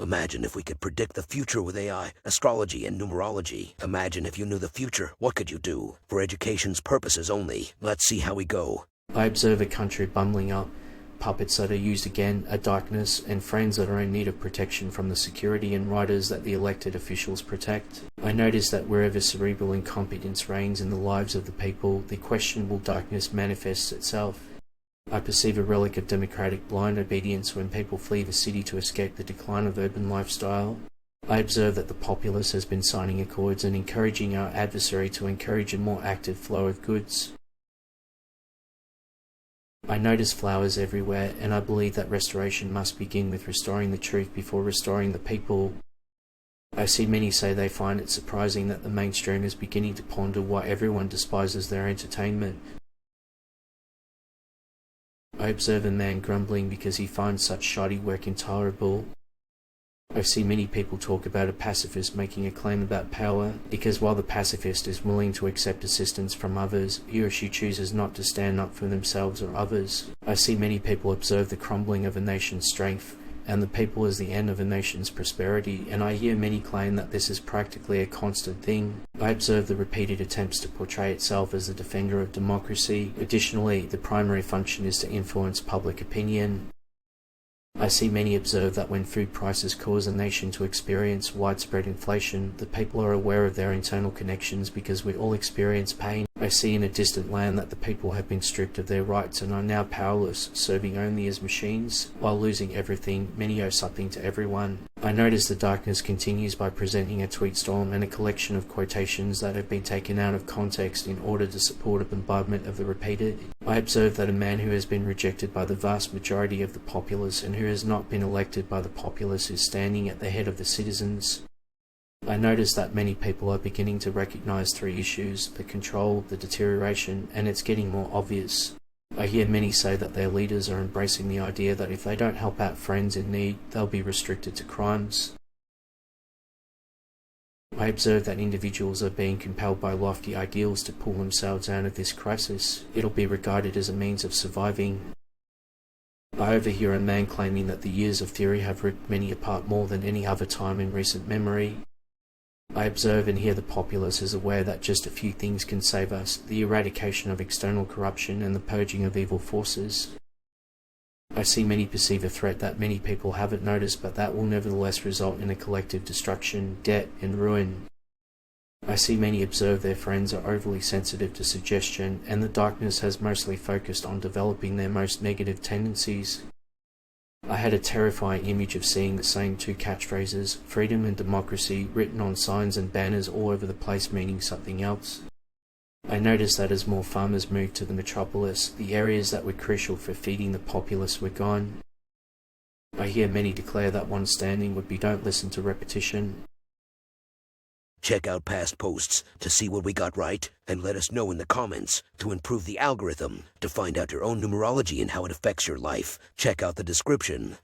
Imagine if we could predict the future with AI, astrology, and numerology. Imagine if you knew the future, what could you do? For education's purposes only. Let's see how we go. I observe a country bumbling up, puppets that are used again, a darkness, and friends that are in need of protection from the security and riders that the elected officials protect. I notice that wherever cerebral incompetence reigns in the lives of the people, the questionable darkness manifests itself. I perceive a relic of democratic blind obedience when people flee the city to escape the decline of urban lifestyle. I observe that the populace has been signing accords and encouraging our adversary to encourage a more active flow of goods. I notice flowers everywhere, and I believe that restoration must begin with restoring the truth before restoring the people. I see many say they find it surprising that the mainstream is beginning to ponder why everyone despises their entertainment. I observe a man grumbling because he finds such shoddy work intolerable. I see many people talk about a pacifist making a claim about power, because while the pacifist is willing to accept assistance from others, he or she chooses not to stand up for themselves or others. I see many people observe the crumbling of a nation's strength, and the people as the end of a nation's prosperity, and I hear many claim that this is practically a constant thing. I observe the repeated attempts to portray itself as the defender of democracy. Additionally, the primary function is to influence public opinion. I see many observe that when food prices cause a nation to experience widespread inflation, the people are aware of their internal connections because we all experience pain. I see in a distant land that the people have been stripped of their rights and are now powerless, serving only as machines. While losing everything, many owe something to everyone. I notice the darkness continues by presenting a tweet storm and a collection of quotations that have been taken out of context in order to support a bombardment of the repeated. I observe that a man who has been rejected by the vast majority of the populace and who has not been elected by the populace is standing at the head of the citizens. I notice that many people are beginning to recognize three issues: the control, the deterioration, and it's getting more obvious. I hear many say that their leaders are embracing the idea that if they don't help out friends in need, they'll be restricted to crimes. I observe that individuals are being compelled by lofty ideals to pull themselves out of this crisis. It'll be regarded as a means of surviving. I overhear a man claiming that the years of theory have ripped many apart more than any other time in recent memory. I observe and hear the populace is aware that just a few things can save us: the eradication of external corruption and the purging of evil forces. I see many perceive a threat that many people haven't noticed, but that will nevertheless result in a collective destruction, debt, and ruin. I see many observe their friends are overly sensitive to suggestion, and the darkness has mostly focused on developing their most negative tendencies. I had a terrifying image of seeing the same two catchphrases, freedom and democracy, written on signs and banners all over the place meaning something else. I noticed that as more farmers moved to the metropolis, the areas that were crucial for feeding the populace were gone. I hear many declare that one standing would be don't listen to repetition. Check out past posts to see what we got right, and let us know in the comments to improve the algorithm. To find out your own numerology and how it affects your life, check out the description.